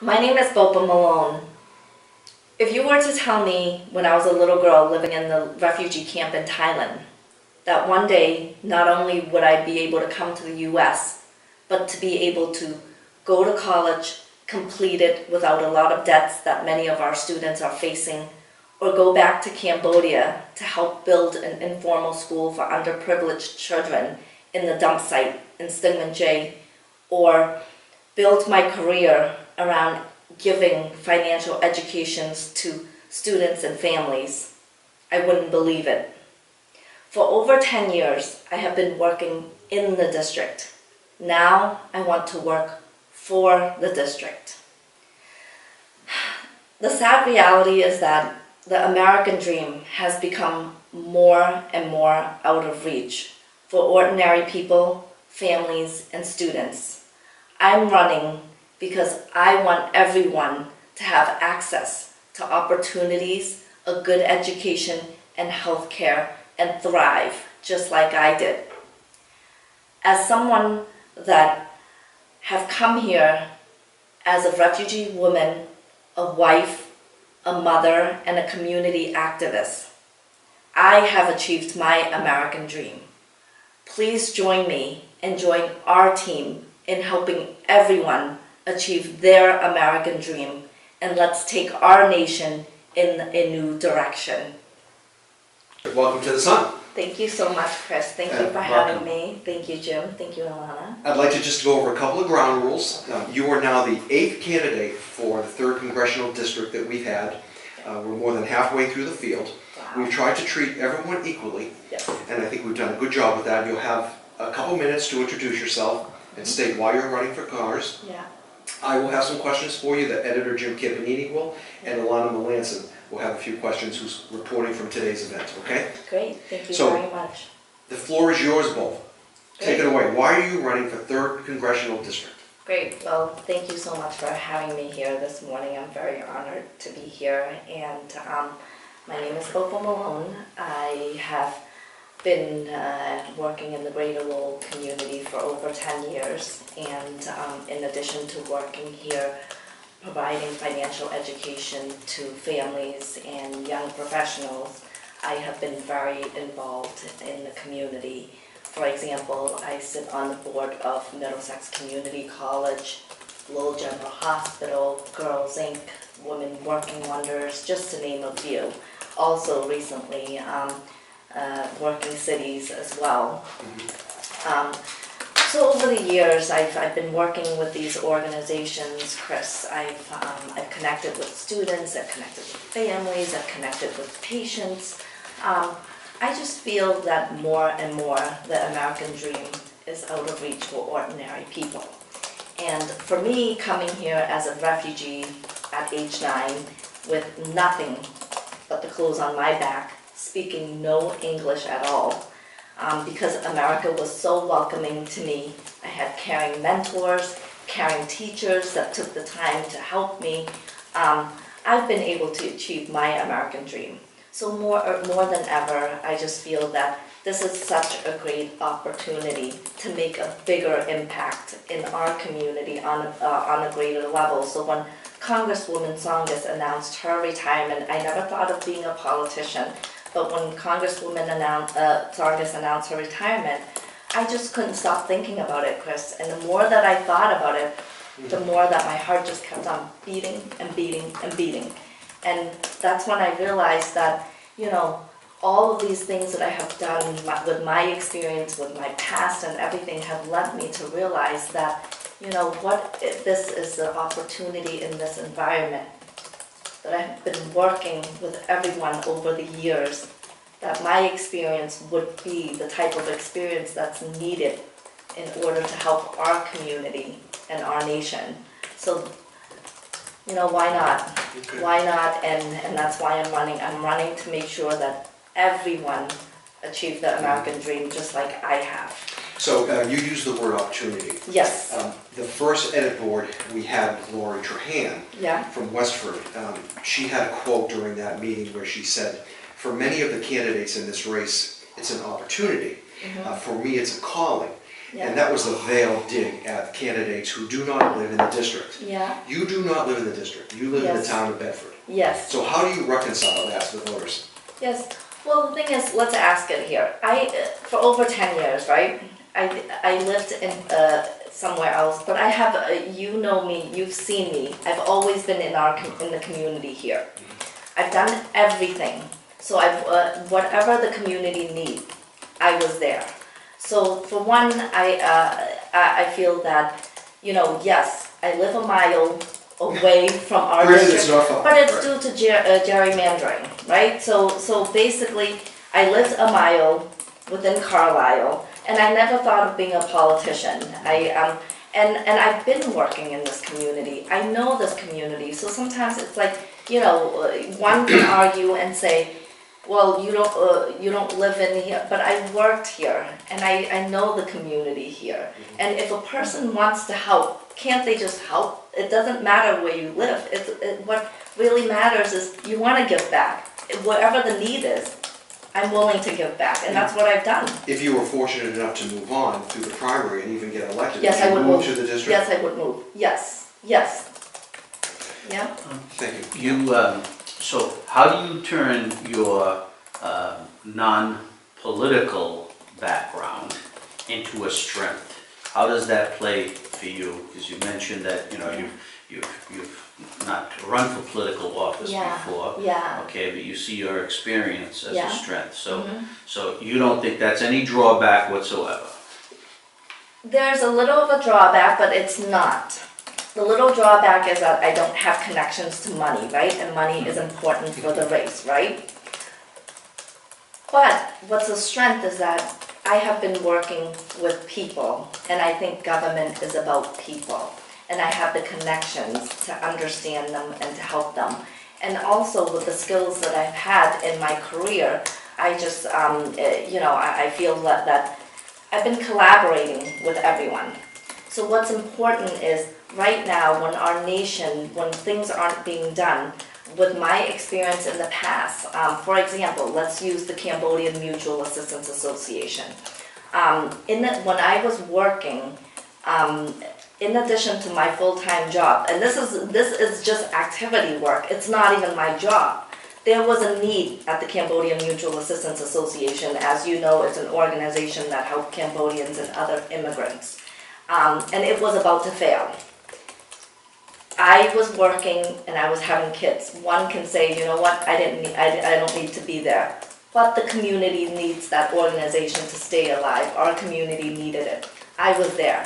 My name is Bopha Malone. If you were to tell me when I was a little girl living in the refugee camp in Thailand that one day not only would I be able to come to the US, but to be able to go to college, complete it without a lot of debts that many of our students are facing, or go back to Cambodia to help build an informal school for underprivileged children in the dump site in Stingman, or build my career around giving financial educations to students and families, I wouldn't believe it. For over 10 years, I have been working in the district. Now I want to work for the district. The sad reality is that the American dream has become more and more out of reach for ordinary people, families, and students. I'm running because I want everyone to have access to opportunities, a good education, and health care, and thrive just like I did. As someone that have come here as a refugee woman, a wife, a mother, and a community activist, I have achieved my American dream. Please join me and join our team in helping everyone achieve their American dream, and let's take our nation in a new direction. Welcome to the Sun. Thank you so much, Chris. Thank you for having me. Thank you, Jim. Thank you, Alana. I'd like to just go over a couple of ground rules. You are now the 8th candidate for the 3rd Congressional District that we've had. We're more than halfway through the field. Wow. We've tried to treat everyone equally, Yes. and I think we've done a good job with that. You'll have a couple minutes to introduce yourself and state why you're running for Congress. Yeah. I will have some questions for you. The editor, Jim Campanini, will, and Alana Melanson will have a few questions, who's reporting from today's event, okay? Great. Thank you So, very much. The floor is yours, Bopha. Take it away. Why are you running for 3rd Congressional District? Great. Well, thank you so much for having me here this morning. I'm very honored to be here. And my name is Bopha Malone. I have been working in the greater Lowell community for over 10 years. And in addition to working here, providing financial education to families and young professionals, I have been very involved in the community. For example, I sit on the board of Middlesex Community College, Lowell General Hospital, Girls Inc., Women Working Wonders, just to name a few. Also recently, Working Cities as well. So over the years, I've been working with these organizations, Chris. I've connected with students, I've connected with families, I've connected with patients. I just feel that more and more the American dream is out of reach for ordinary people. And for me, coming here as a refugee at age 9 with nothing but the clothes on my back, speaking no English at all, because America was so welcoming to me. I had caring mentors, caring teachers that took the time to help me. I've been able to achieve my American dream. So more than ever, I just feel that this is such a great opportunity to make a bigger impact in our community on a greater level. So when Congresswoman Tsongas announced her retirement, I never thought of being a politician. But when Congresswoman Tsongas announced her retirement, I just couldn't stop thinking about it, Chris. And the more that I thought about it, the more that my heart just kept on beating and beating and beating. And that's when I realized that, you know, all of these things that I have done with my experience, with my past and everything have led me to realize that, you know, this is the opportunity in this environment that I've been working with everyone over the years, that my experience would be the type of experience that's needed in order to help our community and our nation. So, you know, why not? Okay. Why not? And that's why I'm running. I'm running to make sure that everyone achieves the American dream just like I have. So you used the word opportunity. Yes. The first edit board, we had Lori Trahan Yeah. from Westford. She had a quote during that meeting where she said, for many of the candidates in this race, it's an opportunity. For me, it's a calling. Yeah. And that was the veiled dig at candidates who do not live in the district. Yeah. You do not live in the district. You live in the Yes. town of Bedford. Yes. So how do you reconcile that to the voters? Yes. Well, the thing is, let's ask it here. For over 10 years, right? I lived in somewhere else, but I have, you know me, you've seen me. I've always been in the community here. I've done everything. So whatever the community needs, I was there. So for one, I feel that, you know, yes, I live a mile away from our district, but it's due to gerrymandering, right? So basically, I lived a mile within Carlisle, and I never thought of being a politician. And I've been working in this community. I know this community, so sometimes it's like, you know, one can argue and say, well, you don't live in here, but I worked here, and I know the community here. And if a person wants to help, can't they just help? It doesn't matter where you live. What really matters is you want to give back. Whatever the need is, I'm willing to give back, and that's what I've done. If you were fortunate enough to move on through the primary and even get elected, yes, would you move to the district? Yes, I would move. Yes, yes. Yeah. Thank you. So how do you turn your non-political background into a strength? How does that play for you? Because you mentioned that, you know, you've not run for political office before. Yeah. Okay, but you see your experience as a strength. So, so you don't think that's any drawback whatsoever? There's a little of a drawback, but it's not. The little drawback is that I don't have connections to money, right? And money is important for the race, right? But what's a strength is that I have been working with people, and I think government is about people. And I have the connections to understand them and to help them. And also with the skills that I've had in my career, I just, you know, I feel that I've been collaborating with everyone. So what's important is right now when our nation, when things aren't being done, with my experience in the past, for example, let's use the Cambodian Mutual Assistance Association. When I was working, in addition to my full-time job, and this is just activity work, it's not even my job. There was a need at the Cambodian Mutual Assistance Association. As you know, it's an organization that helps Cambodians and other immigrants. And it was about to fail. I was working and I was having kids. One can say, you know what, I don't need to be there. But the community needs that organization to stay alive. Our community needed it. I was there.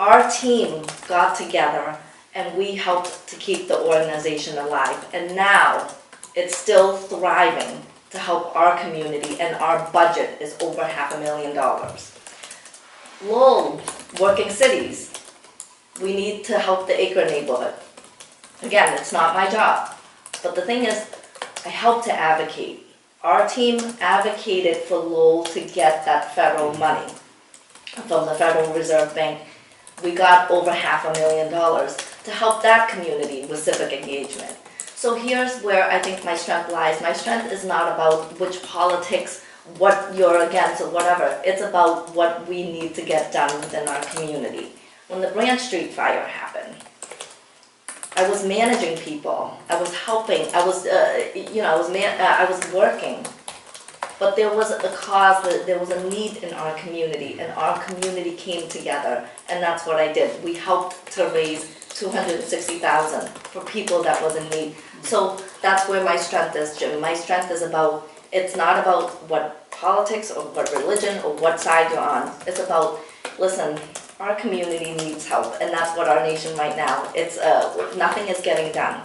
Our team got together and we helped to keep the organization alive. And now it's still thriving to help our community, and our budget is over $500,000. Lowell, working cities, we need to help the Acre neighborhood. Again, it's not my job. But the thing is, I help to advocate. Our team advocated for Lowell to get that federal money from the Federal Reserve Bank. We got over $500,000 to help that community with civic engagement. So here's where I think my strength lies. My strength is not about which politics, what you're against or whatever. It's about what we need to get done within our community. When the Branch Street fire happened, I was managing people. I was helping. I was, you know, I was working. But there was a cause, there was a need in our community, and our community came together, and that's what I did. We helped to raise $260,000 for people that was in need. So that's where my strength is, Jim. My strength is about, it's not about what politics or what religion or what side you're on. It's about, listen, our community needs help, and that's what our nation right now, it's, nothing is getting done.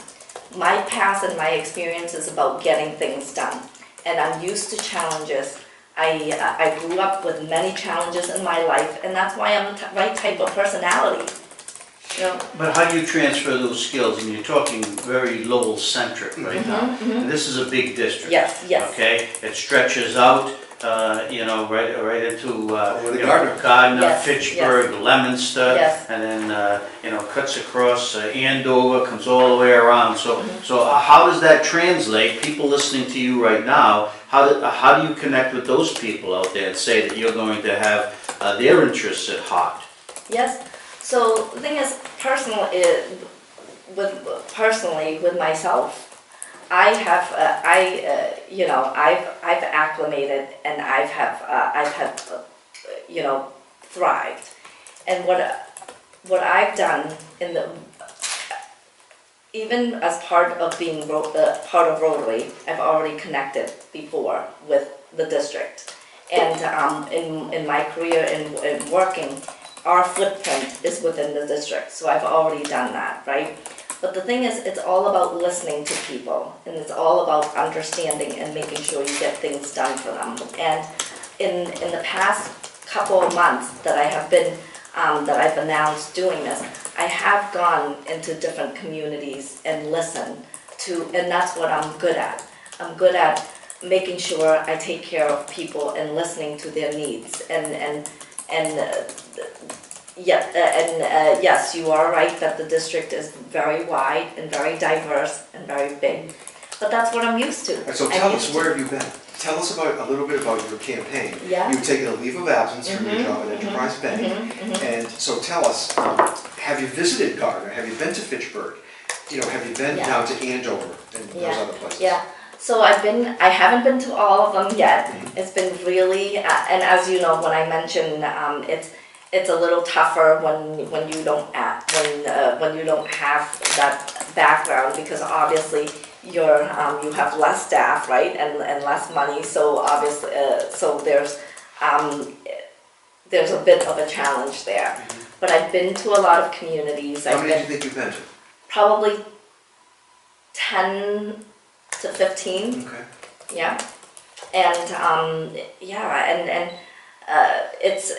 My past and my experience is about getting things done. And I'm used to challenges. I grew up with many challenges in my life, and that's why I'm the right type of personality. You know? But how do you transfer those skills? And you're talking very Lowell-centric right now. And this is a big district. Yes, yes. Okay, it stretches out, you know, right into Gardner, Yes, Fitchburg, yes. Leominster, Yes. and then you know, cuts across Andover, comes all the way around. So how does that translate? People listening to you right now, how do you connect with those people out there and say that you're going to have their interests at heart. Yes. So the thing is, personally with myself, I've acclimated and I've had thrived, and what I've done even as part of being part of Rotary, I've already connected before with the district, and in my career in working, our footprint is within the district, so I've already done that, right? But the thing is, it's all about listening to people, and it's all about understanding and making sure you get things done for them. And in the past couple of months that I have been, that I've announced doing this, I have gone into different communities and listened to, and that's what I'm good at. I'm good at making sure I take care of people and listening to their needs. Yes, you are right that the district is very wide and very diverse and very big, but that's what I'm used to. So tell us, where have you been? Tell us a little bit about your campaign. Yeah. You've taken a leave of absence from your job at Enterprise Bank, and so tell us, have you visited Gardner? Have you been to Fitchburg? Have you been down to Andover and those other places? Yeah. So I haven't been to all of them yet. It's been really, and as you know, when I mentioned, it's a little tougher when you don't have that background, because obviously you have less staff, right, and less money. So obviously, so there's a bit of a challenge there. But I've been to a lot of communities. How many do you think you've been to? Probably 10 to 15. Okay. Yeah, and it's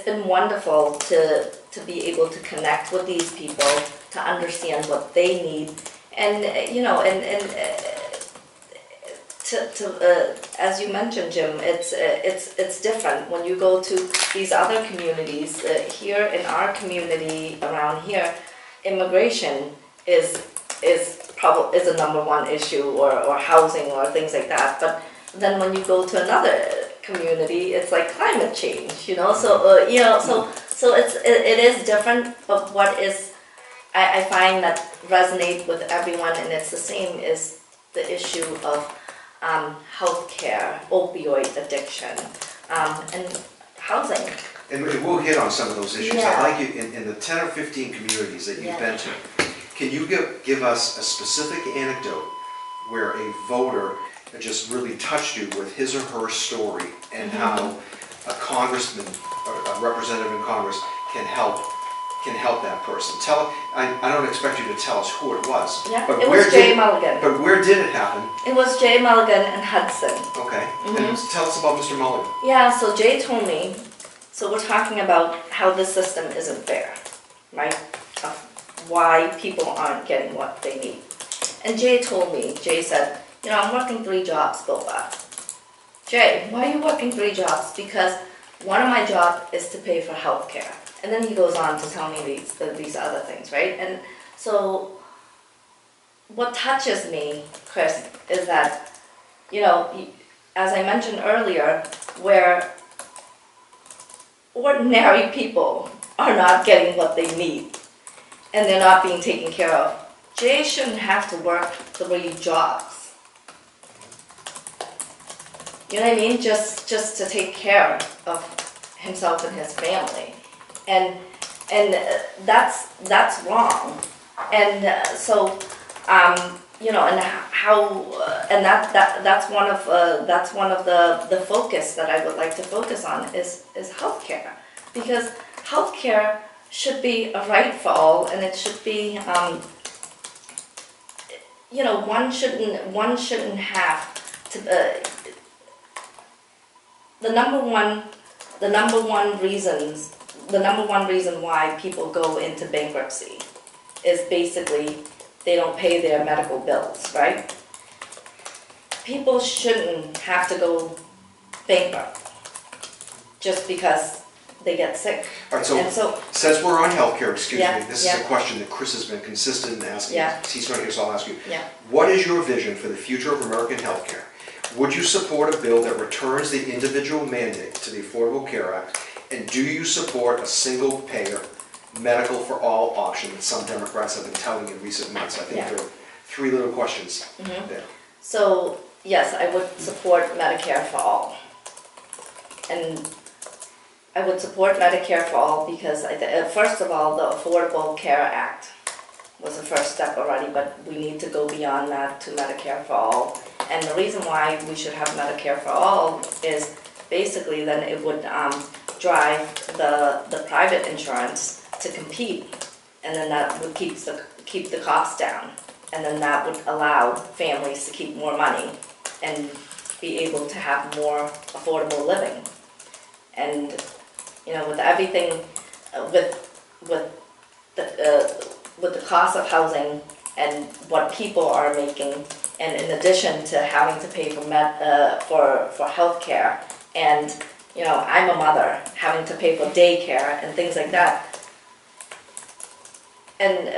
been wonderful to be able to connect with these people, to understand what they need, and as you mentioned, Jim, it's different when you go to these other communities. Here in our community around here, immigration is a #1 issue, or housing or things like that. But then when you go to another community, it's like climate change, so it is different. But what is I find that resonate with everyone, and it's the same, is the issue of healthcare, opioid addiction, and housing. And we'll hit on some of those issues. Yeah. I'd like you, in the 10 or 15 communities that you've been to, can you give us a specific anecdote where a voter just really touched you with his or her story, and how a congressman or a representative in Congress can help that person? I don't expect you to tell us who it was. Yeah, but it was Jay Mulligan. But where did it happen? It was Jay Mulligan in Hudson. Okay. And tell us about Mr. Mulligan. Yeah, so Jay told me, so we're talking about how this system isn't fair, right? Of why people aren't getting what they need. And Jay said, I'm working 3 jobs, Bopha. Jay, why are you working 3 jobs? Because one of my jobs is to pay for health care. And then he goes on to tell me these other things, right? And so what touches me, Chris, is that, as I mentioned earlier, where ordinary people are not getting what they need and they're not being taken care of, Jay shouldn't have to work 3 jobs. You know what I mean? Just to take care of himself and his family, and that's wrong. And so and how and that's one of the focus that I would like to focus on is healthcare, because healthcare should be a right for all, and it should be one shouldn't have to. The number one reason why people go into bankruptcy is basically they don't pay their medical bills, right? People shouldn't have to go bankrupt just because they get sick. All right, so since we're on healthcare, this is a question that Chris has been consistent in asking. He's not here, so I'll ask you. What is your vision for the future of American healthcare? Would you support a bill that returns the individual mandate to the Affordable Care Act And do you support a single payer medical for all option that some Democrats have been touting in recent months? I think Yeah. there are three little questions there. So, yes, I would support Medicare for all. And I would support Medicare for all because, first of all, the Affordable Care Act was the first step already, but we need to go beyond that to Medicare for all. And the reason why we should have Medicare for all is basically then it would drive the private insurance to compete, and then that would keep the costs down, and then that would allow families to keep more money and be able to have more affordable living. And you know, with everything, with the cost of housing and what people are making, and in addition to having to pay for health care, and you know, I'm a mother having to pay for daycare and things like that. And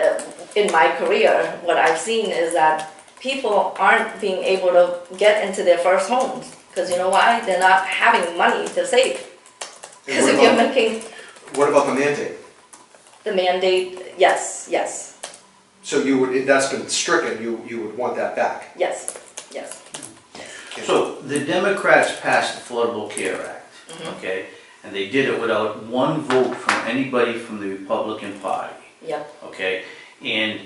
in my career, what I've seen is that people aren't being able to get into their first homes. Because you know why? They're not having money to save. Because if you're making... What about the mandate? The mandate, yes. So you would, that's been stricken, you would want that back? Yes. So the Democrats passed the Affordable Care Act, okay? And they did it without one vote from anybody from the Republican Party. Yep. Okay, and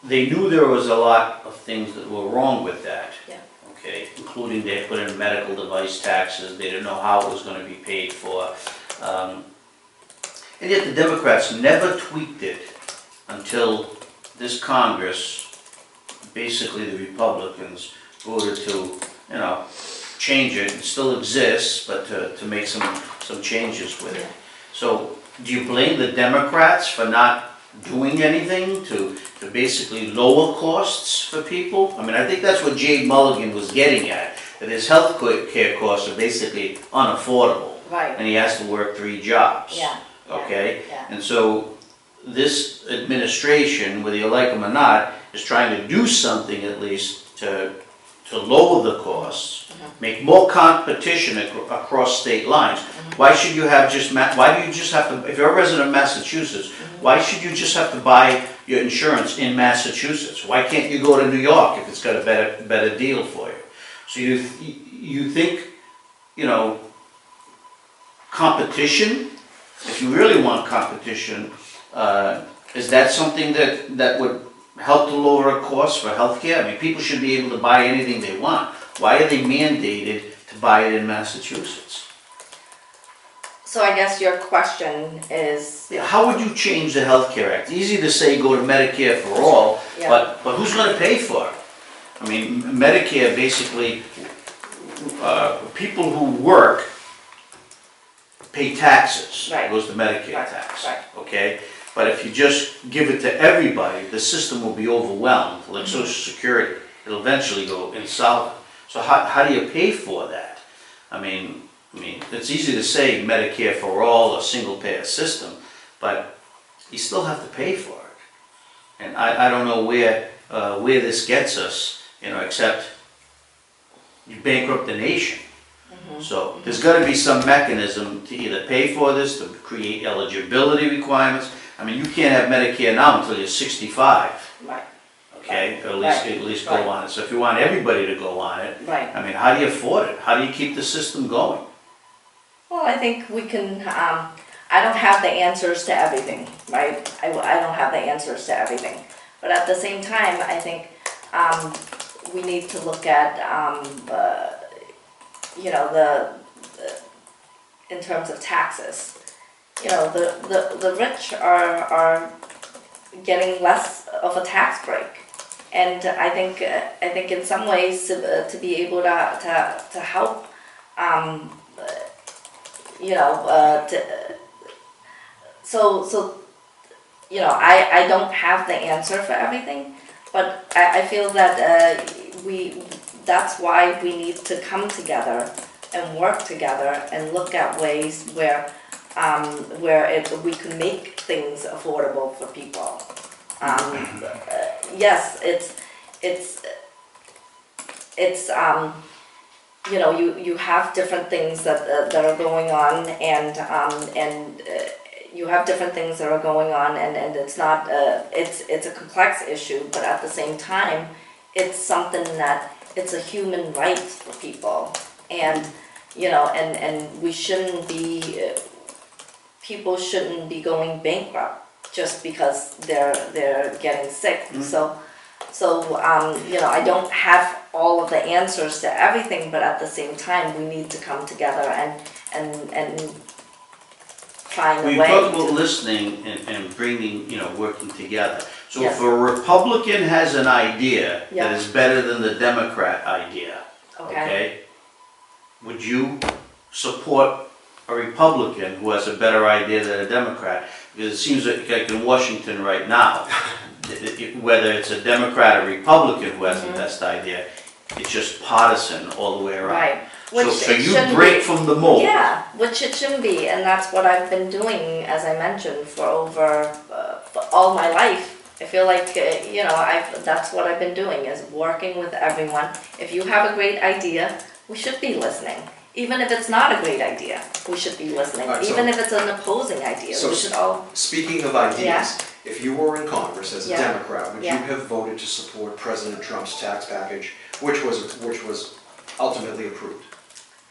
they knew there was a lot of things that were wrong with that. Yeah. Okay, including they put in medical device taxes, they didn't know how it was going to be paid for. And yet the Democrats never tweaked it until this Congress, basically the Republicans, voted to, you know, change it. It still exists, but to make some changes with it. So do you blame the Democrats for not doing anything to basically lower costs for people? I mean, I think that's what Jay Mulligan was getting at, that his health care costs are basically unaffordable. Right. And he has to work 3 jobs. Yeah. Okay? Yeah. And so this administration, whether you like them or not, is trying to do something at least to lower the costs, make more competition across state lines. Why should you have why do you just have to, if you're a resident of Massachusetts, why should you just have to buy your insurance in Massachusetts? Why can't you go to New York if it's got a better deal for you? So you think, you know, competition, if you really want competition, is that something that would help to lower costs for healthcare? I mean, people should be able to buy anything they want. Why are they mandated to buy it in Massachusetts? So I guess your question is... Yeah, how would you change the Healthcare Act? Easy to say go to Medicare for all, Yeah. but who's going to pay for it? I mean, Medicare basically, people who work pay taxes. Right. It goes to Medicare Right, tax. right. Okay? But if you just give it to everybody, the system will be overwhelmed, like Social Security. It'll eventually go insolvent. So how do you pay for that? I mean, it's easy to say Medicare for all, a single payer system, but you still have to pay for it. And I don't know where this gets us, you know, except you bankrupt the nation. So there's got to be some mechanism to either pay for this, to create eligibility requirements. I mean, you can't have Medicare now until you're 65. Right. Okay, or Right. at least Right. go on it. So if you want everybody to go on it, Right. I mean, how do you afford it? How do you keep the system going? Well, I think we can, I don't have the answers to everything, right? I don't have the answers to everything. But at the same time, I think we need to look at, you know, in terms of taxes. You know, the rich are getting less of a tax break. And I think in some ways to be able to help, you know, so you know, I don't have the answer for everything, but I feel that that's why we need to come together and work together and look at ways where we can make things affordable for people. Yes, it's you know, you have different things that are going on, and you have different things that are going on, and it's not it's a complex issue, but at the same time, it's something that it's a human right for people, and you know, and we shouldn't be people shouldn't be going bankrupt just because they're getting sick. So you know, I don't have all of the answers to everything, but at the same time, we need to come together and find a way. We talk about listening and bringing, you know, working together. So Yes. if a Republican has an idea Yeah. that is better than the Democrat idea, Okay. okay, would you support a Republican who has a better idea than a Democrat? Because it seems like in Washington right now, whether it's a Democrat or Republican who has the best idea, it's just partisan all the way around. Right. Which So it you shouldn't break be. from the mold. Yeah, which it shouldn't be, and that's what I've been doing, as I mentioned, for over for all my life. I feel like you know, that's what I've been doing, is working with everyone. If you have a great idea, we should be listening. Even if it's not a great idea, we should be listening. All right, so- Even if it's an opposing idea, So we should all. speaking of ideas, if you were in Congress as a Yeah. Democrat, would you Yeah. have voted to support President Trump's tax package, which was ultimately approved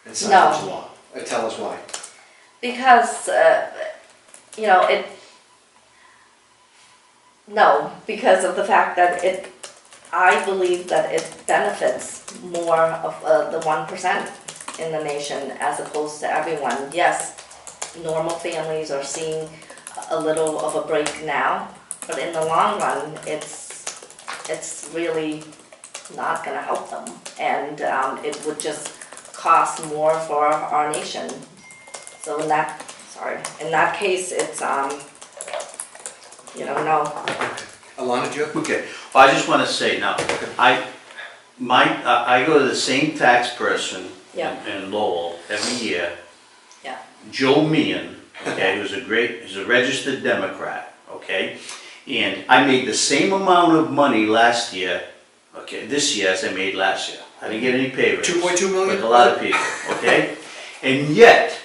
and signed No. into law? Tell us why. Because, you know, no, because of the fact that I believe that it benefits more of the 1% in the nation as opposed to everyone. Yes, normal families are seeing a little of a break now, but in the long run, it's really not going to help them, and it would just cost more for our nation. So in that case, it's you know, no. Alana, do you have? Okay, well, I just want to say now, I go to the same tax person Yeah. in Lowell every year. Yeah. Joe Meehan, okay, he's a registered Democrat, okay? And I made the same amount of money last year, okay, this year as I made last year. I didn't get any pay raise. 2.2 million? Like a lot of people, okay? And yet,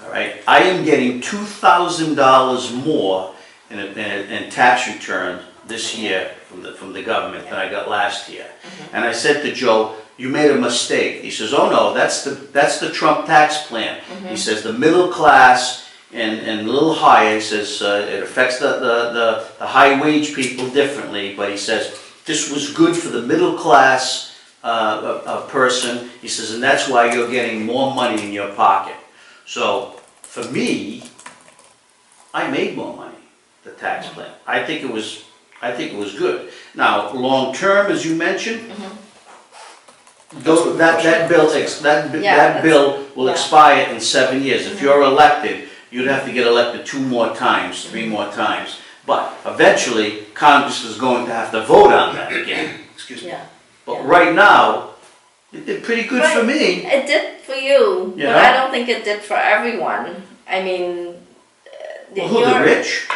all right, I am getting $2,000 more in tax return this year from the government than I got last year. And I said to Joe, you made a mistake. He says, oh no, that's the Trump tax plan. He says the middle class and a little higher, he says it affects the high wage people differently, but he says this was good for the middle class person. He says, and that's why you're getting more money in your pocket. So for me, I made more money, the tax plan. I think it was good. Now, long term, as you mentioned, that bill will expire in 7 years. If you're elected, you'd have to get elected 2 more times, 3 more times. But eventually, Congress is going to have to vote on that again. Excuse me. Yeah. But right now, it did pretty good for me. It did for you, You but know? I don't think it did for everyone. I mean, Well, who, the rich?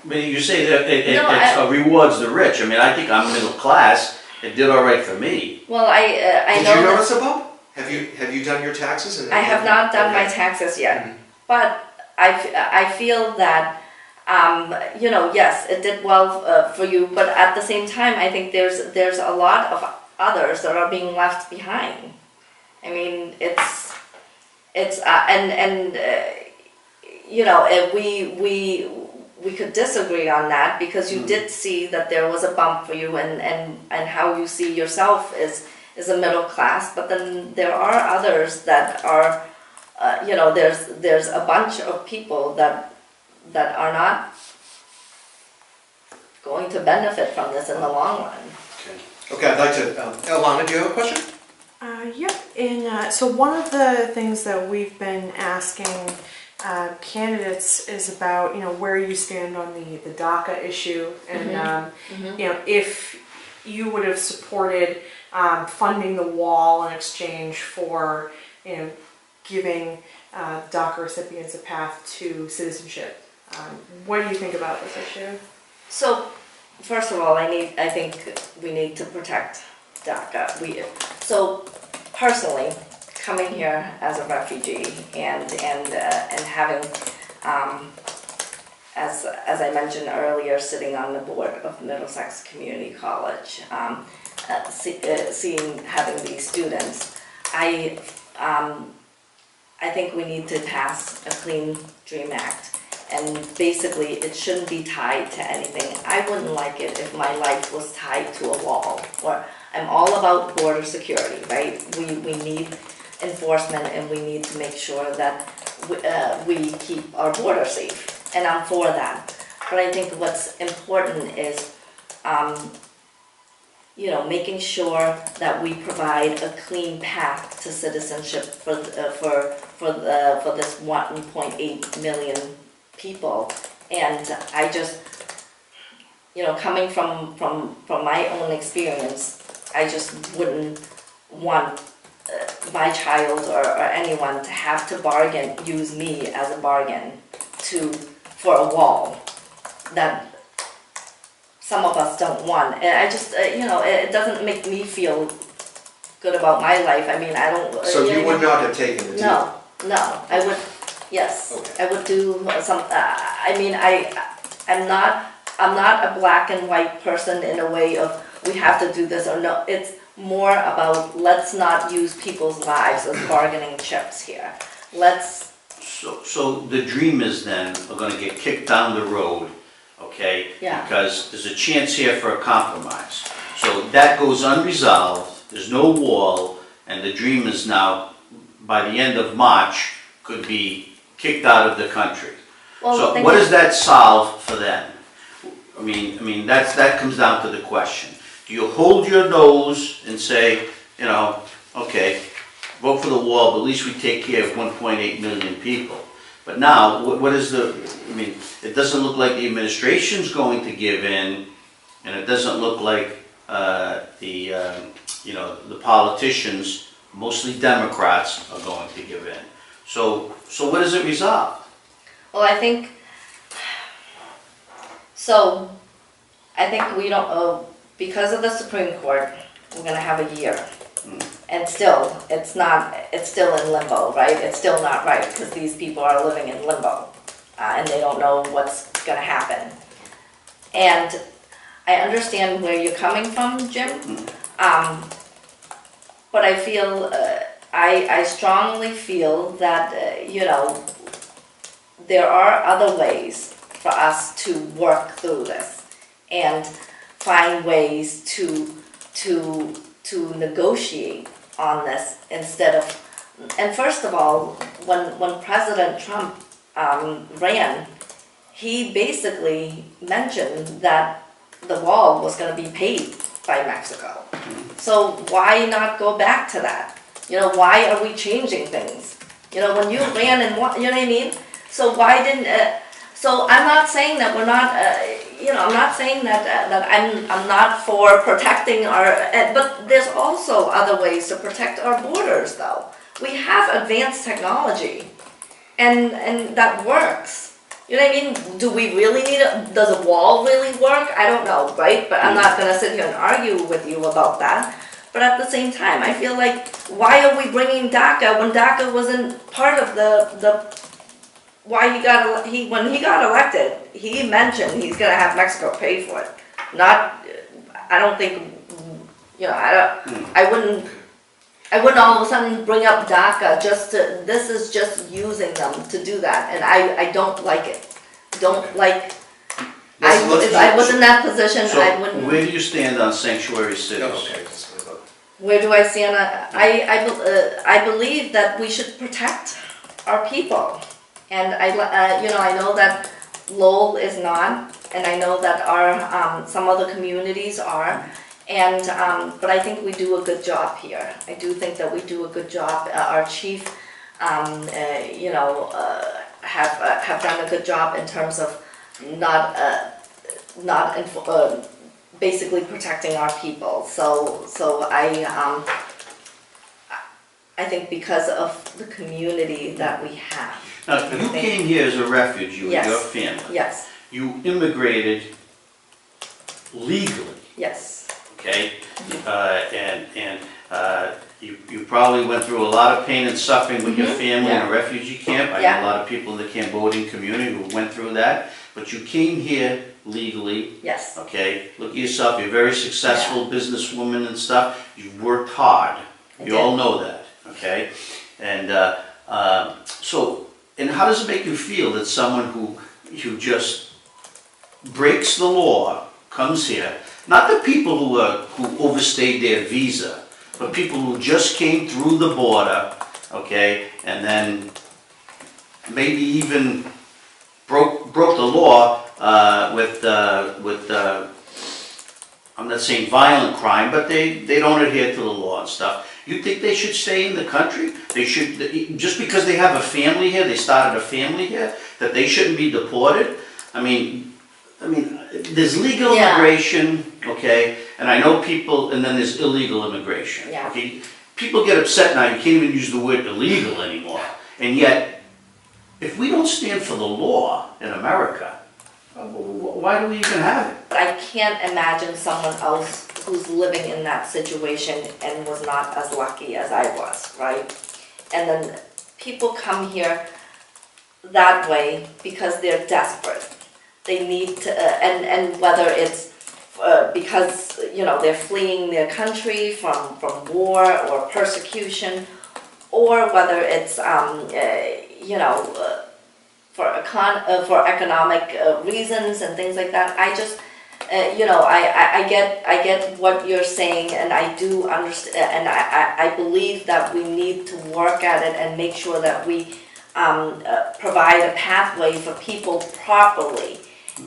I mean, you say that it rewards the rich. I mean, I think I'm middle class. It did all right for me. Well, I Did know you that notice a bump? Have you done your taxes? I have not done my taxes yet, but I feel that you know, yes, it did well for you, but at the same time, I think there's a lot of others that are being left behind. I mean, it's you know, we could disagree on that because you did see that there was a bump for you, and how you see yourself is a middle class, but then there are others that are you know, there's a bunch of people that are not going to benefit from this in the long run. Okay, I'd like to, Alana, do you have a question? Yep. So one of the things that we've been asking candidates is about, you know, where you stand on the DACA issue, and you know, if you would have supported funding the wall in exchange for, you know, giving DACA recipients a path to citizenship. What do you think about this issue? So, first of all, I think we need to protect DACA. So, personally, coming here as a refugee and having, as I mentioned earlier, sitting on the board of Middlesex Community College, having these students, I think we need to pass a Clean Dream Act, and basically it shouldn't be tied to anything. I wouldn't like it if my life was tied to a wall. Or I'm all about border security, right? We need enforcement, and we need to make sure that we keep our border safe, and I'm for that. But I think what's important is making sure that we provide a clean path to citizenship for this 1.8 million people. And I just, coming from my own experience, I just wouldn't want my child or anyone to have to use me as a bargain for a wall that some of us don't want. And I just, it doesn't make me feel good about my life. I mean, I don't... So you would not have taken the deal? No, I would, yes. Okay. I would do some, I'm not a black and white person in a way of we have to do this or no. It's more about let's not use people's lives as bargaining chips here. So the dreamers then are gonna get kicked down the road, okay? Yeah. Because there's a chance here for a compromise. So that goes unresolved, there's no wall, and the dreamers now, by the end of March, could be kicked out of the country. Well, so what does that solve for them? I mean that comes down to the question. Do you hold your nose and say, okay, vote for the wall, but at least we take care of 1.8 million people? But now, what is it doesn't look like the administration's going to give in, and it doesn't look like the politicians, mostly Democrats, are going to give in. So what does it resolve? Well, I think we don't, because of the Supreme Court, we're going to have a year. And still, it's still in limbo, right? It's still not right, because these people are living in limbo, and they don't know what's going to happen. And I understand where you're coming from, Jim, but I feel, I strongly feel that, there are other ways for us to work through this and find ways to negotiate on this instead of, and first of all, when President Trump ran, he basically mentioned that the wall was going to be paid by Mexico. So why not go back to that? Why are we changing things? When you ran and you know what I mean? So why didn't? So I'm not saying that we're not. I'm not saying that I'm not for protecting our. But there's also other ways to protect our borders, though. We have advanced technology, and that works. You know what I mean? Do we really need it? Does a wall really work? I don't know, right? But I'm not going to sit here and argue with you about that. But at the same time, I feel like, why are we bringing DACA when DACA wasn't part of when he got elected, he mentioned he's going to have Mexico pay for it. I don't think, I wouldn't all of a sudden bring up DACA this is just using them to do that, and I don't like it. If I was in that position, I wouldn't. Where do you stand on sanctuary cities? Where do I stand? I believe that we should protect our people. And I know that Lowell is not, and I know that our some other communities are, and but I think we do a good job here. I do think that we do a good job. Our chief, have done a good job in terms of basically protecting our people. So I think because of the community that we have. Now, you came here as a refugee with your family. Yes. You immigrated legally. Yes. okay? You probably went through a lot of pain and suffering with your family in a refugee camp. I know a lot of people in the Cambodian community who went through that. But you came here legally. Yes. Okay? Look at yourself. You're a very successful businesswoman and stuff. You've worked hard. You all know that. Okay? And and how does it make you feel that someone who just breaks the law comes here? Not the people who overstayed their visa, but people who just came through the border, okay, and then maybe even broke the law with I'm not saying violent crime, but they don't adhere to the law and stuff. You think they should stay in the country? They should, just because they have a family here, they started a family here, that they shouldn't be deported? I mean, there's legal immigration, okay, and I know people, and then there's illegal immigration. Yeah. Okay, people get upset now. You can't even use the word illegal anymore, and yet, if we don't stand for the law in America, why do we even have it? I can't imagine someone else who's living in that situation and was not as lucky as I was, right? And then people come here that way because they're desperate. They need to, and whether it's because, you know, they're fleeing their country from war or persecution, or whether it's, you know, for economic reasons and things like that. I just, you know, I get what you're saying, and I do understand, and I believe that we need to work at it and make sure that we provide a pathway for people properly.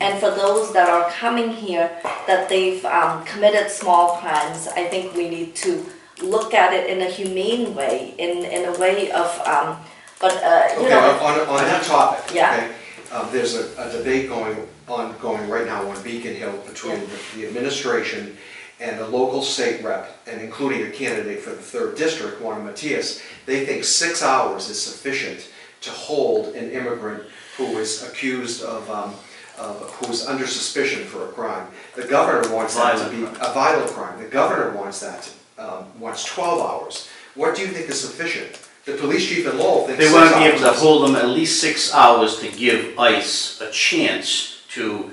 And for those that are coming here, that they've committed small crimes, I think we need to look at it in a humane way, in a way of, you know. On that topic, Yeah. okay, there's a debate going right now on Beacon Hill between the administration and the local state rep, and including a candidate for the 3rd District, Juan Matias. They think 6 hours is sufficient to hold an immigrant who is accused of who is under suspicion for a crime. The governor wants that to be a violent crime. The governor wants that wants 12 hours. What do you think is sufficient? The police chief in Lowell thinks 6 hours. They want to be able to hold them at least 6 hours to give ICE a chance to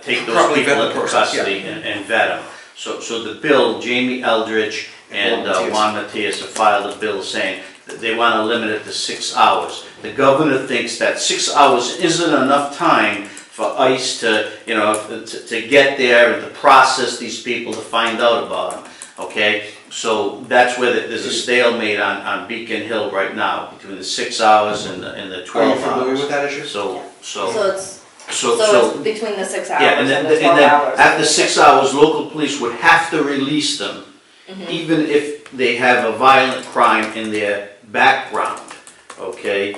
take those people into custody and vet them. So the bill, Jamie Eldridge and Juan Matias have filed a bill saying that they want to limit it to 6 hours. The governor thinks that 6 hours isn't enough time for ICE to, you know, to get there and to process these people, to find out about them. Okay, so that's where there's a stalemate on Beacon Hill right now between the 6 hours and the 12 hours. Are you familiar with that issue? So it's between the 6 hours and the 12 hours. After 6 hours, local police would have to release them, even if they have a violent crime in their background. Okay,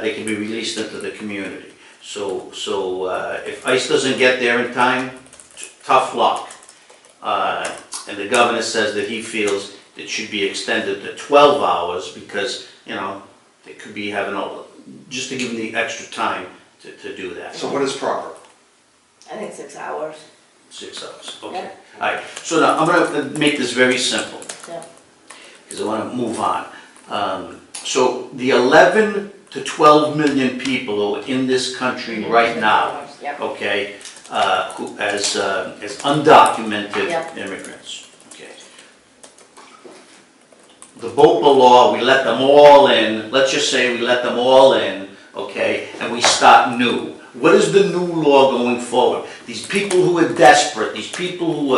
they can be released into the community. So if ICE doesn't get there in time, tough luck. And the governor says that he feels it should be extended to 12 hours because, you know, they could be having just to give them the extra time to do that. So what is proper? I think 6 hours. 6 hours, okay. Yeah. All right, so now I'm going to make this very simple Yeah. because I want to move on. So the 11 to 12 million people who are in this country right now, okay, who as undocumented immigrants. Okay. The Bopha law, we let them all in. Let's just say we let them all in, okay, and we start new. What is the new law going forward? These people who are desperate, these people who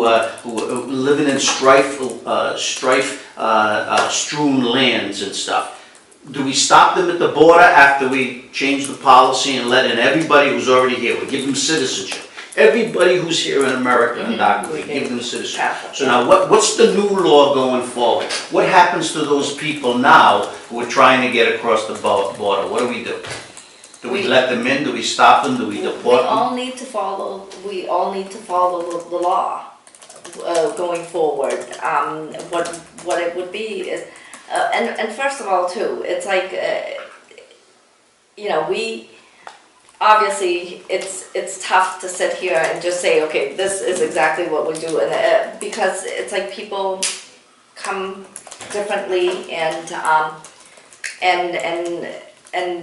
are living in strife-strewn lands and stuff. Do we stop them at the border after we change the policy and let in everybody who's already here? We give them citizenship. Everybody who's here in America, we give them citizenship. So now what's the new law going forward? What happens to those people now who are trying to get across the border? What do we do? Do we let them in? Do we stop them? Do we deport them? We all need to follow the law going forward. What it would be is, and first of all too, it's like, you know, obviously, it's tough to sit here and just say, okay, this is exactly what we do, and because it's like people come differently, and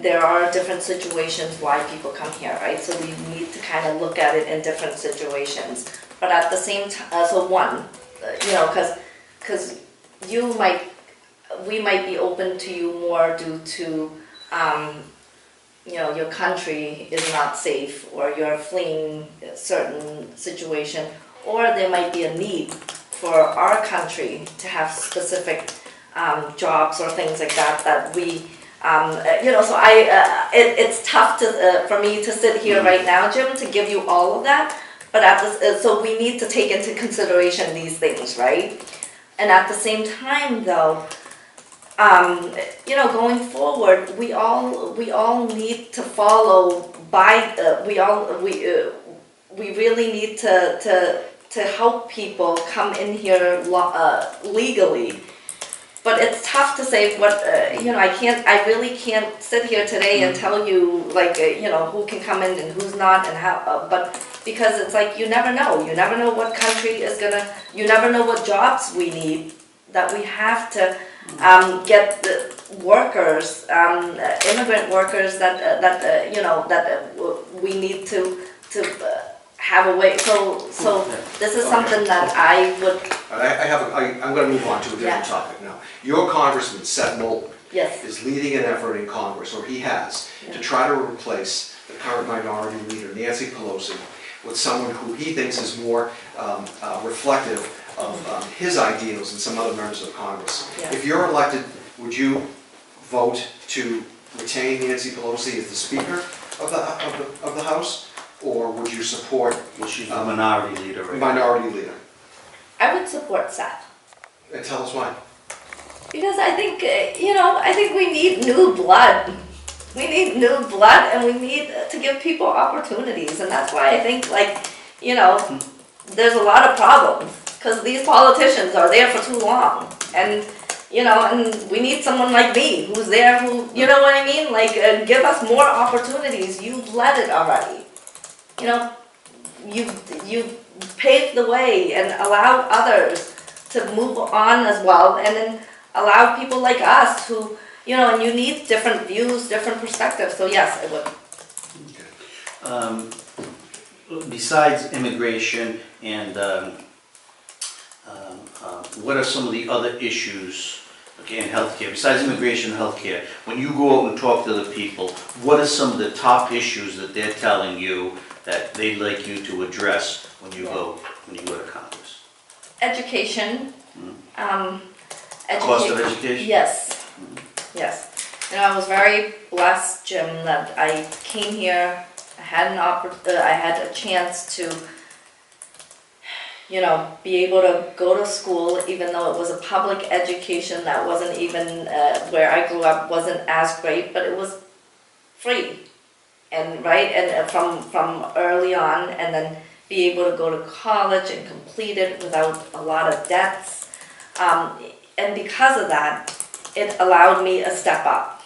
there are different situations why people come here, right? So we need to kind of look at it in different situations. But at the same time, so one, because we might be open to you more due to, your country is not safe, or you're fleeing a certain situation, or there might be a need for our country to have specific jobs or things like that we, so it's tough for me to sit here right now, Jim, to give you all of that, but so we need to take into consideration these things, right? And at the same time, though, going forward, we all need to follow by. We really need to help people come in here legally. But it's tough to say what I really can't sit here today and tell you who can come in and who's not and how. But because it's like you never know. You never know what country is gonna. You never know what jobs we need. That we have to get the workers, immigrant workers that we need to have a way. So this is something that I would. I'm going to move on to a different topic now. Your congressman, Seth Moulton, Yes. is leading an effort in Congress, or he has, to try to replace the current minority leader, Nancy Pelosi, with someone who he thinks is more reflective of his ideals and some other members of Congress. Yeah. If you're elected, would you vote to retain Nancy Pelosi as the Speaker of the House, or would you support? Well, she's the minority leader, right? Minority leader. I would support Seth. And tell us why. Because I think, I think we need new blood. We need new blood, and we need to give people opportunities. And that's why I think, there's a lot of problems. Because these politicians are there for too long. And, and we need someone like me who's there who, you know what I mean? Give us more opportunities. You've led it already. You've paved the way and allowed others to move on as well, and then allow people like us who, and you need different views, different perspectives. So yes, I would. Okay. Besides immigration and what are some of the other issues, in healthcare, besides immigration and healthcare, when you go out and talk to the people, what are some of the top issues that they're telling you that they'd like you to address when you go to Congress? Education. Cost of education? Yes. Yes. I was very blessed, Jim, that I came here. I had I had a chance to, be able to go to school, even though it was a public education that wasn't even where I grew up wasn't as great, but it was free, and from early on, and then be able to go to college and complete it without a lot of debts, and because of that, it allowed me a step up,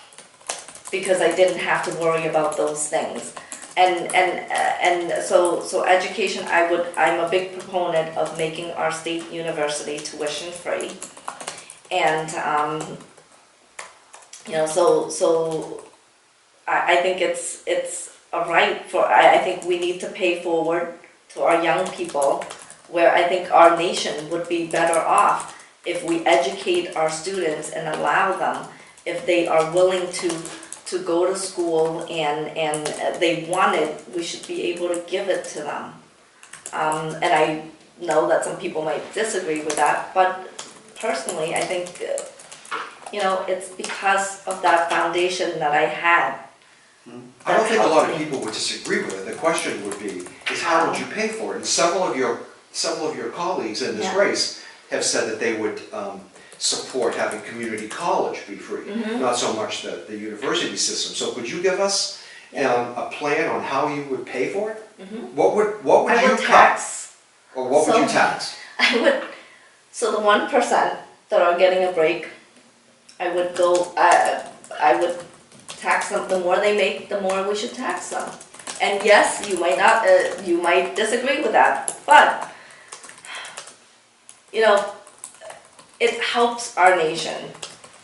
because I didn't have to worry about those things. And so education, I'm a big proponent of making our state university tuition free, and so I think it's a right I think we need to pay forward to our young people, where I think our nation would be better off if we educate our students and allow them, if they are willing to go to school and they want it, we should be able to give it to them. And I know that some people might disagree with that, but personally I think, it's because of that foundation that I had. I don't think a lot of people would disagree with it. The question would be, is how would you pay for it? And several of your colleagues in this race have said that they would support having community college be free, not so much the university system. So could you give us a plan on how you would pay for it? What would you tax? Or what would you tax? So the 1% that are getting a break, I would tax them. The more they make, the more we should tax them. And yes, you might not, you might disagree with that, but, you know, it helps our nation.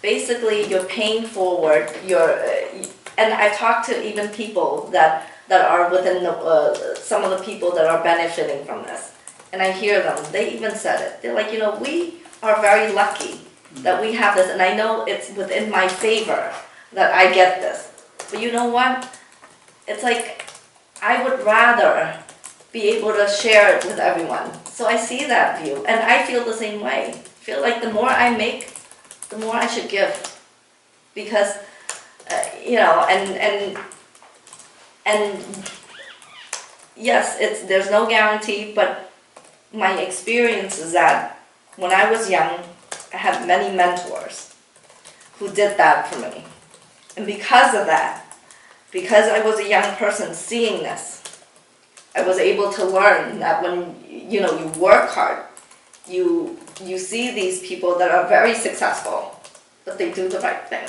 Basically, you're paying forward, and I talked to even people that are within the, some of the people that are benefiting from this. And I hear them, they even said it. They're like, you know, we are very lucky that we have this, and I know it's within my favor that I get this. But you know what? It's like, I would rather be able to share it with everyone. So I see that view, and I feel the same way. I feel like the more I make, the more I should give. Because, you know, and yes, there's no guarantee, but my experience is that when I was young, I had many mentors who did that for me. And because of that, because I was a young person seeing this, I was able to learn that when, you know, you work hard, you see these people that are very successful, but they do the right thing.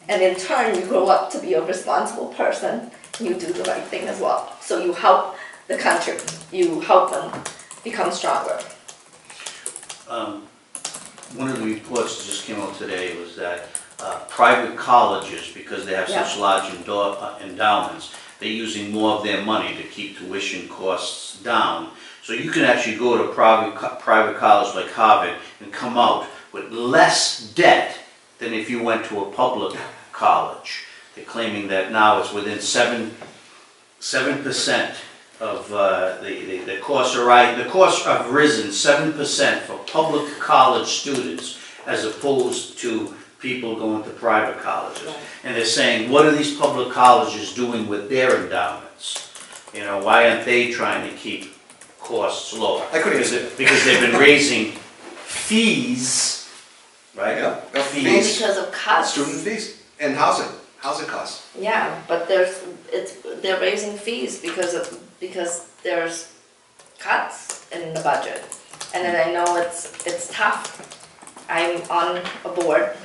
And in turn, you grow up to be a responsible person, and you do the right thing as well. So you help the country, you help them become stronger. One of the reports that just came out today was that private colleges, because they have such large endowments, they're using more of their money to keep tuition costs down. So you can actually go to private college like Harvard and come out with less debt than if you went to a public college. They're claiming that now it's within 7% of the costs are right. The costs have risen 7% for public college students as opposed to people going to private colleges. Right. And they're saying, what are these public colleges doing with their endowments? You know, why aren't they trying to keep costs low? Because they've been raising fees, right? Yeah. Fees. Because of cuts. Student fees and housing costs. Yeah, but they're raising fees because there's cuts in the budget, and then I know it's tough. I'm on a board,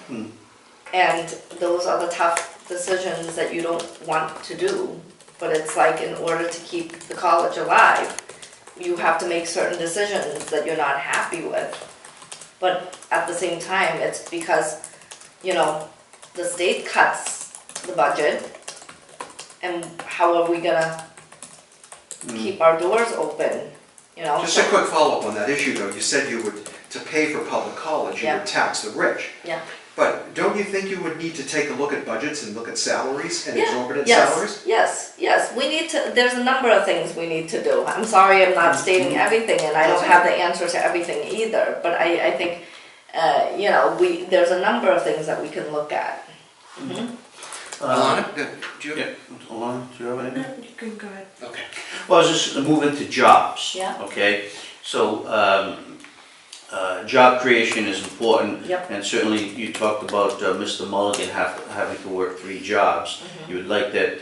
and those are the tough decisions that you don't want to do. But it's like, in order to keep the college alive, you have to make certain decisions that you're not happy with. But at the same time, it's because, you know, the state cuts the budget, and how are we gonna keep our doors open, you know? Just a quick follow-up on that issue, though. You said you would, to pay for public college, you would tax the rich. Yeah. But don't you think you would need to take a look at budgets and look at salaries and exorbitant salaries? Yes. We need to, there's a number of things we need to do. I'm sorry I'm not stating everything, and I don't have the answer to everything either, but I think, you know, there's a number of things that we can look at. Alana, do you? Yeah, Alana, do you have anything? No, you can go ahead. Okay. Well, I was just moving to jobs. Yeah. Okay, so job creation is important. Yep. And certainly you talked about Mr. Mulligan having to work 3 jobs. You would like that,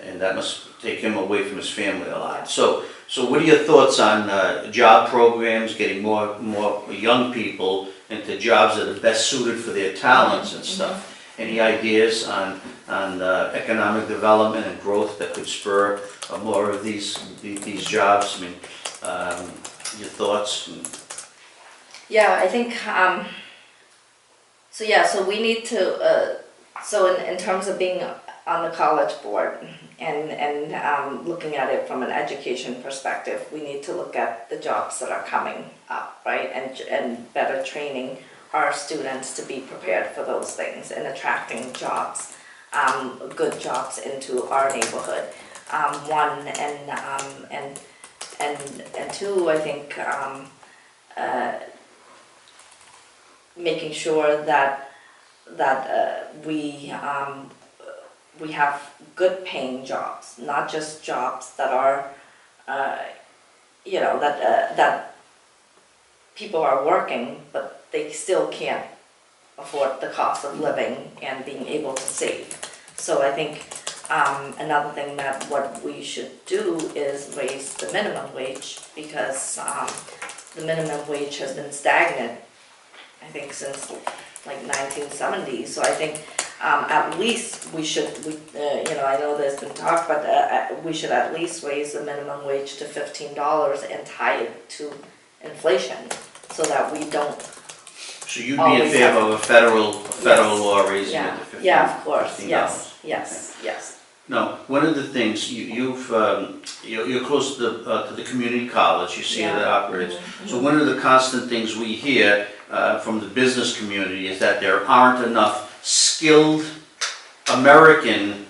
and that must take him away from his family a lot. So what are your thoughts on job programs, getting more young people into jobs that are best suited for their talents and stuff? Any ideas on economic development and growth that could spur more of these jobs? I mean, your thoughts? Yeah, I think, so we need to, so in terms of being on the college board and looking at it from an education perspective, we need to look at the jobs that are coming up, right? And better training our students to be prepared for those things and attracting jobs, good jobs into our neighborhood. One, and two, I think, making sure that we have good paying jobs, not just jobs that are, you know, that people are working, but they still can't afford the cost of living and being able to save. So I think another thing that what we should do is raise the minimum wage, because the minimum wage has been stagnant, I think, since like 1970. So I think at least we should, you know, I know there's been talk, but we should at least raise the minimum wage to $15 and tie it to inflation, so that we don't. So you'd be in favor of a federal law raising it to $15? Yeah, of course, $15. yes. Now, one of the things you're close to the community college. You see how that operates. So one of the constant things we hear from the business community is that there aren't enough skilled American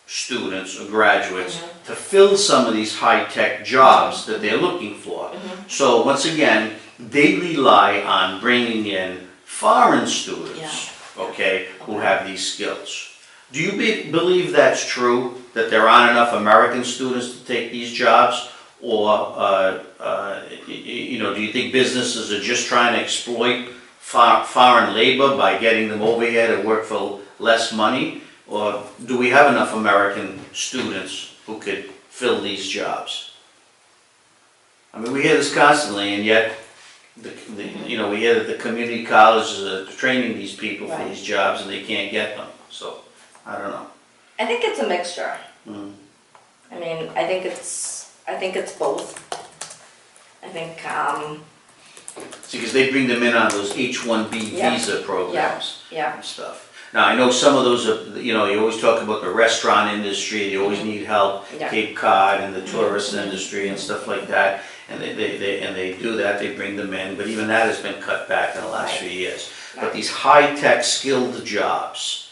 students or graduates to fill some of these high-tech jobs that they're looking for. So once again, they rely on bringing in foreign students, who have these skills. Do you believe that's true, that there aren't enough American students to take these jobs? Or, you know, do you think businesses are just trying to exploit foreign labor by getting them over here to work for less money? Or do we have enough American students who could fill these jobs? I mean, we hear this constantly, and yet, you know, we hear that the community colleges are training these people for these jobs and they can't get them. So, I don't know. I think it's a mixture. I mean, I think it's both. I think, see, because they bring them in on those H-1B visa programs and stuff. Now, I know some of those are, you know, you always talk about the restaurant industry, they always need help, Cape Cod and the tourist industry and stuff like that, and they do that, they bring them in, but even that has been cut back in the last few years. But these high-tech skilled jobs,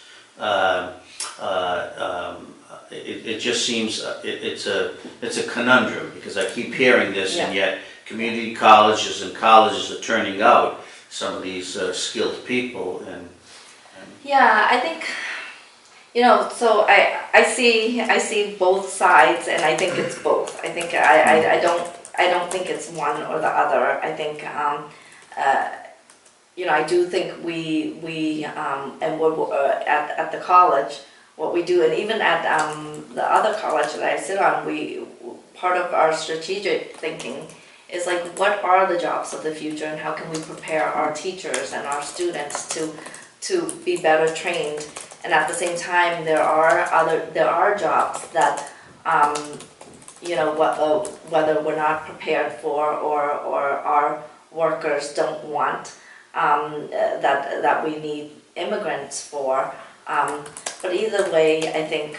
it just seems, it's a conundrum, because I keep hearing this, and yet community colleges and colleges are turning out some of these skilled people. Yeah, I think, you know, so I see both sides, and I think it's both. I think I don't think it's one or the other. I think you know, I do think we and we're at the college, what we do, and even at the other college that I sit on, part of our strategic thinking is like, what are the jobs of the future, and how can we prepare our teachers and our students to be better trained? And at the same time, there are jobs that you know, whether we're not prepared for or our workers don't want, that we need immigrants for. But either way, I think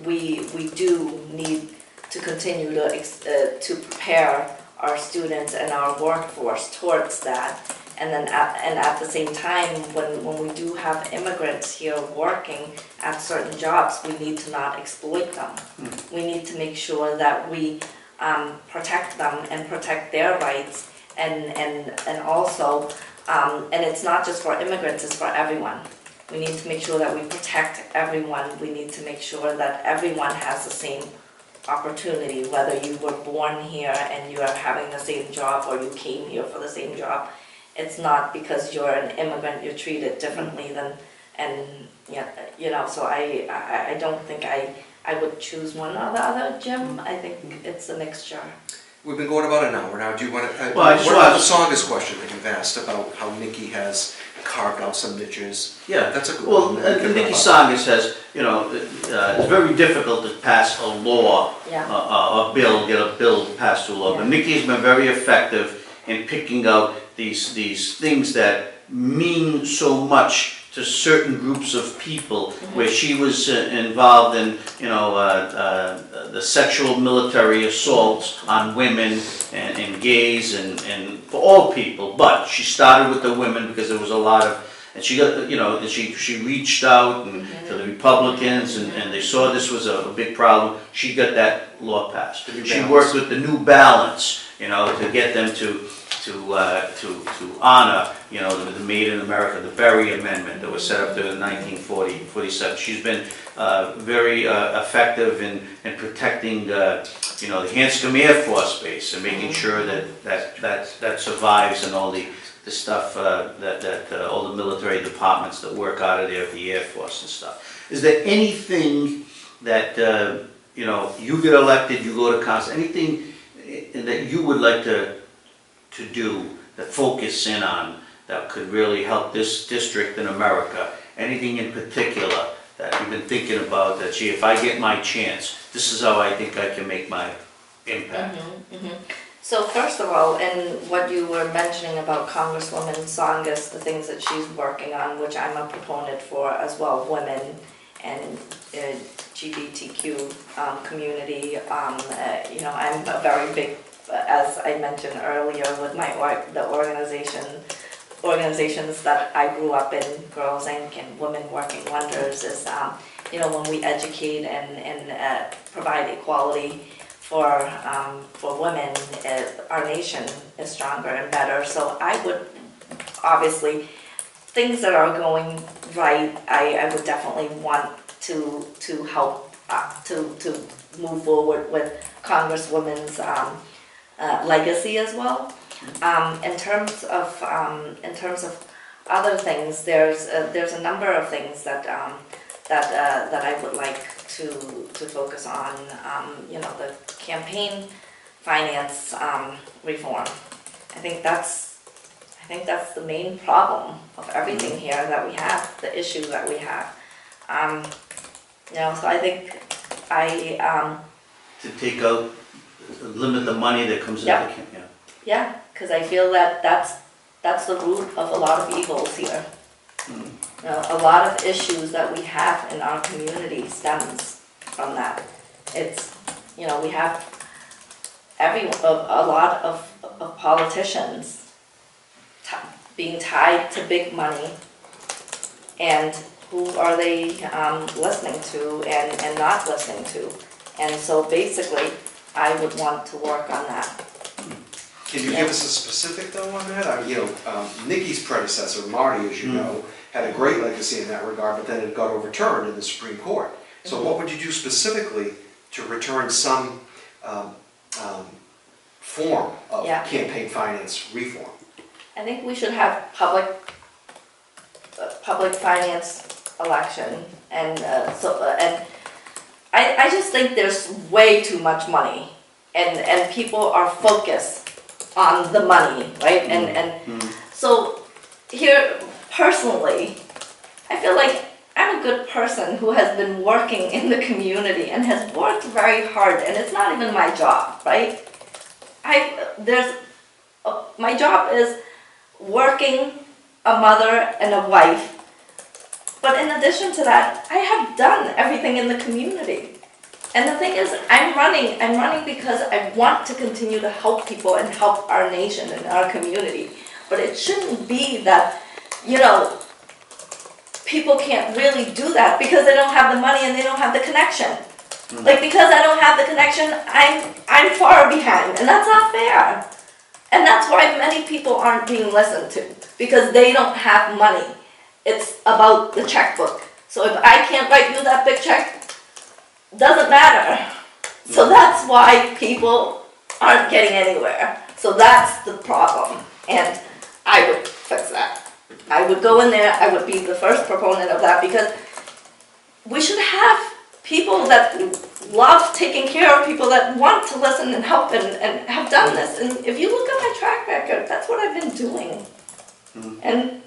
we do need to continue to prepare our students and our workforce towards that. And then at the same time, when we do have immigrants here working at certain jobs, we need to not exploit them. We need to make sure that we protect them and protect their rights, and also, and it's not just for immigrants, it's for everyone. We need to make sure that we protect everyone. We need to make sure that everyone has the same opportunity, whether you were born here and you are having the same job, or you came here for the same job. It's not because you're an immigrant you're treated differently than, and you know, so I don't think I would choose one or the other, Jim. I think it's a mixture. We've been going about an hour now. Do you want to, well, what about the Saunders question that you've asked about how Nikki has carved out some niches? Yeah, that's a good one. Well, Nikki Saunders says, you know, it's very difficult to pass a law, get a bill passed to a law, but Nikki has been very effective in picking out these things that mean so much to certain groups of people, where she was involved in, you know, the sexual military assaults on women and gays and for all people. But she started with the women because there was a lot of, and she got, you know, she reached out to the Republicans, and they saw this was a big problem. She got that law passed. She worked with the New Balance, you know, to get them to honor, you know, the Made in America, the Berry Amendment that was set up there in 1947. She's been very effective in protecting, you know, the Hanscom Air Force Base, and making sure that survives, and all the stuff that all the military departments that work out of there, the Air Force and stuff. Is there anything that you know, you get elected, you go to council, anything that you would like to do, that focus in on, that could really help this district in America anything in particular that you've been thinking about that, gee, if I get my chance, this is how I think I can make my impact? So first of all, and what you were mentioning about Congresswoman Tsongas, the things that she's working on, which I'm a proponent for as well, women and GBTQ community. You know, I'm a very big, as I mentioned earlier, with the organizations that I grew up in, Girls Inc. and Women Working Wonders, is you know, when we educate and provide equality for women, our nation is stronger and better. So I would, obviously, things that are going right, I would definitely want to help to move forward with Congresswoman's legacy as well. In terms of other things, there's a number of things that I would like to focus on. You know, the campaign finance reform. I think that's the main problem of everything here that we have, the issue that we have. You know, so I think To take out, limit the money that comes into the campaign. Yeah, because I feel that that's the root of a lot of evils here. You know, a lot of issues that we have in our community stems from that. It's, you know, we have a lot of politicians being tied to big money, and who are they listening to and not listening to? And so basically, I would want to work on that. Can you give us a specific though on that? You know, Nikki's predecessor, Marty, as you know, had a great legacy in that regard, but then it got overturned in the Supreme Court. So what would you do specifically to return some form of campaign finance reform? I think we should have public finance election, and I just think there's way too much money, and people are focused on the money, right? And so here, personally, I feel like I'm a good person who has been working in the community and has worked very hard, and it's not even my job, right? My job is working, a mother and a wife, but in addition to that, I have done everything in the community. And the thing is, I'm running because I want to continue to help people and help our nation and our community. But it shouldn't be that, you know, people can't really do that because they don't have the money and they don't have the connection. Like, because I don't have the connection, I'm far behind, and that's not fair. And that's why many people aren't being listened to, because they don't have money. It's about the checkbook. So if I can't write you that big check, doesn't matter. So that's why people aren't getting anywhere. So that's the problem, and I would fix that. I would go in there, I would be the first proponent of that, because we should have people that love taking care of people, that want to listen and help and have done this. And if you look at my track record, that's what I've been doing. And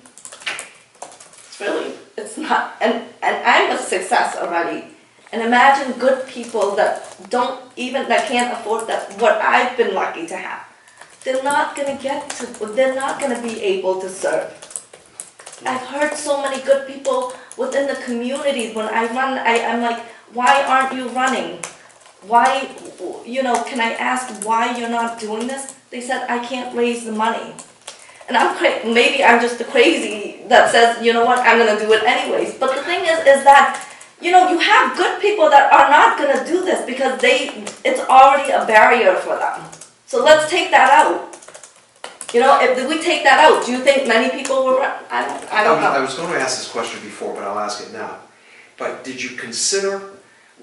it's really, it's not, and I'm a success already. And imagine good people that can't afford that, what I've been lucky to have. They're not they're not gonna be able to serve. I've heard so many good people within the community. When I run, I'm like, why aren't you running? Why, you know, can I ask why you're not doing this? They said, I can't raise the money. And maybe I'm just the crazy that says, you know what, I'm gonna do it anyways. But the thing is that, you know, you have good people that are not going to do this because it's already a barrier for them. So let's take that out. You know, if we take that out, do you think many people will run? I don't know. I was going to ask this question before, but I'll ask it now. But did you consider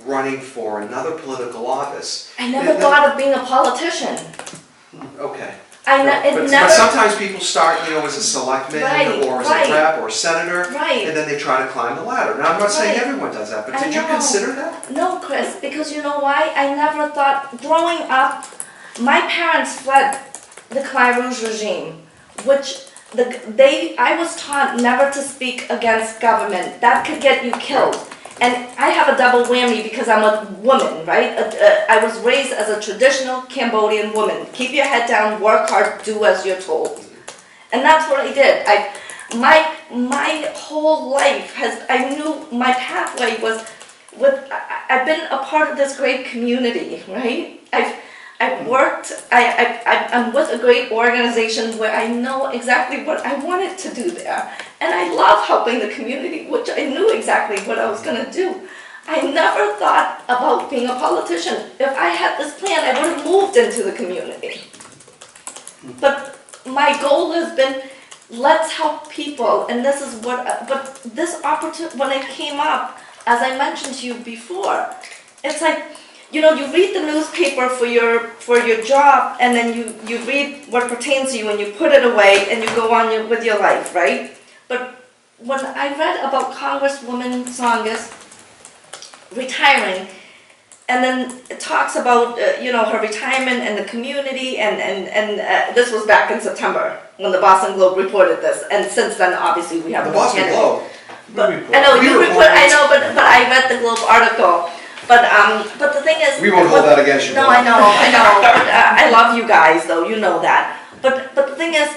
running for another political office? I never thought of being a politician. Okay. But sometimes people start, you know, as a selectman or as a rep or a senator, and then they try to climb the ladder. Now, I'm not saying everyone does that, but did you consider that? No, Chris, because you know why? I never thought, growing up, my parents fled the Khmer Rouge regime, which I was taught never to speak against government. That could get you killed. And I have a double whammy because I'm a woman, right? I was raised as a traditional Cambodian woman. Keep your head down, work hard, do as you're told. And that's what I did. My whole life I knew my pathway was I've been a part of this great community, right? I'm with a great organization where I know exactly what I wanted to do there. And I love helping the community, which I knew exactly what I was going to do. I never thought about being a politician. If I had this plan, I would have moved into the community. But my goal has been, let's help people. And this is but this opportunity, when it came up, as I mentioned to you before, it's like, you know, you read the newspaper for your job, and then you read what pertains to you, and you put it away, and you go on with your life, right? But when I read about Congresswoman Tsongas retiring, and then it talks about you know, her retirement and the community, and this was back in September when the Boston Globe reported this, and since then obviously we have The Boston Globe. But, I know you report. I know, but I read the Globe article. But the thing is, We won't hold that against you. no, I know. But, I love you guys, though. You know that. But the thing is,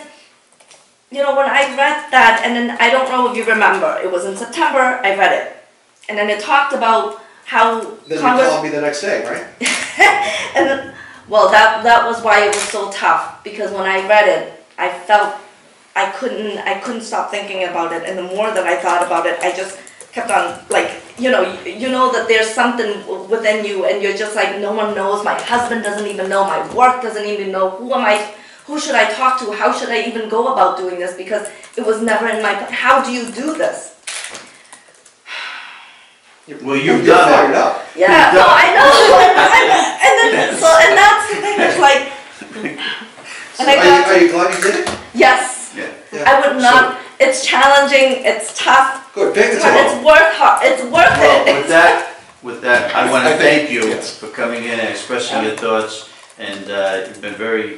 you know, when I read that, and then I don't know if you remember, it was in September. I read it, and then it talked about how Then you called me the next day, right? and then, well, that was why it was so tough, because when I read it, I felt I couldn't stop thinking about it, and the more that I thought about it, I just kept on, like, you know that there's something within you, and you're just like, no one knows, my husband doesn't even know, my work doesn't even know, who should I talk to, how should I even go about doing this, because it was never in my, how do you do this? Well, you've done it. Up. Yeah, no, I know, and that's the thing, it's like, So and I got are you glad you did it? yes, Yeah. I would not, it's challenging, it's tough, Good, pick the but table. it's worth Well, it. with that, I want to I think- thank you yes. for coming in and expressing your thoughts, and you've been very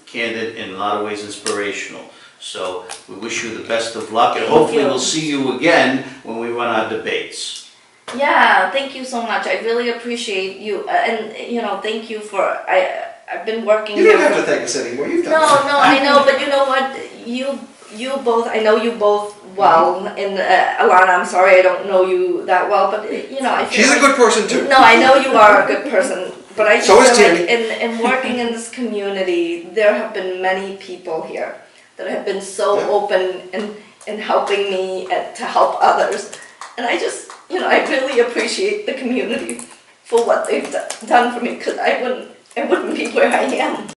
candid, in a lot of ways inspirational. So we wish you the best of luck, and hopefully we'll see you again when we run our debates. Yeah, thank you so much. I really appreciate you, and you know, thank you for. I've been working. You don't have to thank us anymore. You've done it. No, I know, but you know what? You both. I know you both well. And Alana, I'm sorry I don't know you that well, but you know, I feel She's a like, good person too. No, I know you are a good person, but I just So is feel like Tammy. in working in this community, there have been many people here that have been so Yeah. open in helping me and to help others, and I just. You know, I really appreciate the community for what they've done for me, because I wouldn't be where I am.